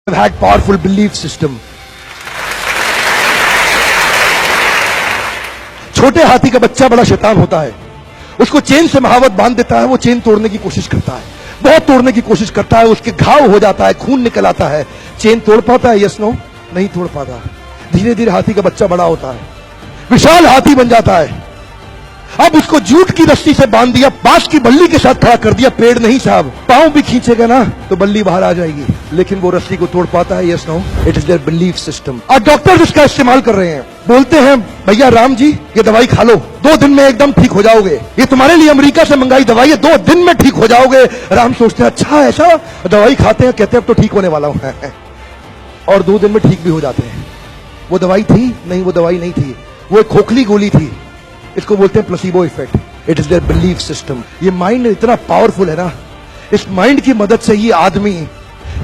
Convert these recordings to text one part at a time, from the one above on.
have had powerful belief system. छोटे हाथी का बच्चा बड़ा शैतान होता है, उसको चेन से महावत बांध देता है, वो चेन तोड़ने की कोशिश करता है, बहुत तोड़ने की कोशिश करता है, उसके घाव हो जाता है, खून निकल आता है। चेन तोड़ पाता है? Yes no? नहीं तोड़ पाता। धीरे धीरे हाथी का बच्चा बड़ा होता है, विशाल हाथी बन जाता है। अब उसको जूट की रस्सी से बांध दिया, बांस की बल्ली के साथ खड़ा कर दिया। पेड़ नहीं साहब, पांव भी खींचेगा ना तो बल्ली बाहर आ जाएगी, लेकिन वो रस्सी को तोड़ पाता है? Yes no? It is their belief system. और डॉक्टर इसका इस्तेमाल कर रहे हैं, बोलते हैं भैया राम जी ये दवाई खा लो, 2 दिन में एकदम ठीक हो जाओगे, ये तुम्हारे लिए अमेरिका से मंगाई दवाई है, 2 दिन में ठीक हो जाओगे। राम सोचते हैं अच्छा ऐसा, दवाई खाते हैं, कहते हैं अब तो ठीक होने वाला हूं और 2 दिन में ठीक भी हो जाते हैं। वो दवाई थी? नहीं, वो दवाई नहीं थी, वो एक खोखली गोली थी। इसको बोलते हैं placebo effect. It is their belief system. ये माइंड इतना पावरफुल है ना, इस माइंड की मदद से ही आदमी,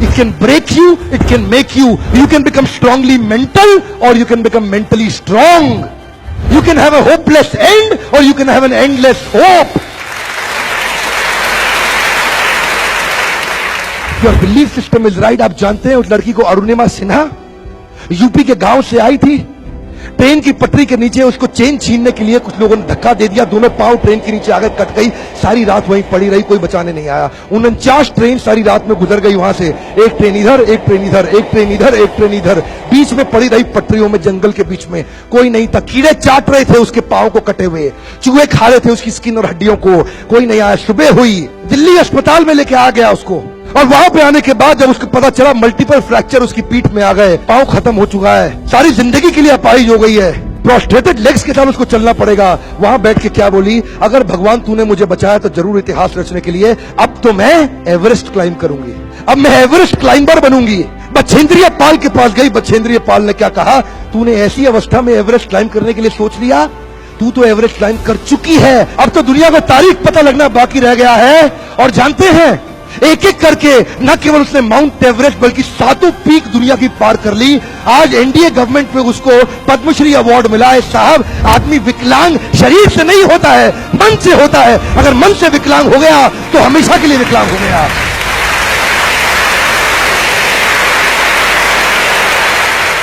it can break you, it can make you, you can become strongly mental और you can become mentally strong. You can have a hopeless end और you can have an endless hope. Your belief system is right. आप जानते हैं उस लड़की को, Arunima Sinha, UP के गांव से आई थी, ट्रेन की पटरी के नीचे उसको चेन छीनने के लिए कुछ लोगों ने धक्का दे दिया, दोनों पांव ट्रेन के नीचे आकर कट गई, सारी रात वहीं पड़ी रही, कोई बचाने नहीं आया। 49 ट्रेन सारी रात में गुजर गई वहां से, एक ट्रेन इधर, एक ट्रेन इधर, एक ट्रेन इधर, एक ट्रेन इधर, बीच में पड़ी रही पटरियों में, जंगल के बीच में, कोई नहीं था। कीड़े चाट रहे थे उसके पांव को कटे हुए, चूहे खा रहे थे उसकी स्किन और हड्डियों को, कोई नहीं आया। सुबह हुई, दिल्ली अस्पताल में लेके आ गया उसको, और वहां पे आने के बाद जब उसको पता चला मल्टीपल फ्रैक्चर उसकी पीठ में आ गए, पांव खत्म हो चुका है, सारी जिंदगी के लिए अपाहिज हो गई है, प्रोस्ट्रेटेड लेग्स के साथ उसको चलना पड़ेगा। वहां बैठ के क्या बोली? अगर भगवान तूने मुझे बचाया तो जरूर इतिहास रचने के लिए, अब तो मैं एवरेस्ट क्लाइम करूंगी, अब मैं एवरेस्ट क्लाइंबर बनूंगी। बछेंद्रिय पाल के पास गई, बछेंद्रिय पाल ने क्या कहा? तूने ऐसी अवस्था में एवरेस्ट क्लाइम करने के लिए सोच लिया? तू तो एवरेस्ट क्लाइम कर चुकी है, अब तो दुनिया को तारीख पता लगना बाकी रह गया है। और जानते हैं, एक एक करके न केवल उसने माउंट एवरेस्ट बल्कि 7 पीक दुनिया की पार कर ली। आज एनडीए गवर्नमेंट में उसको पद्मश्री अवार्ड मिला है। साहब, आदमी विकलांग शरीर से नहीं होता है, मन से होता है। अगर मन से विकलांग हो गया तो हमेशा के लिए विकलांग हो गया।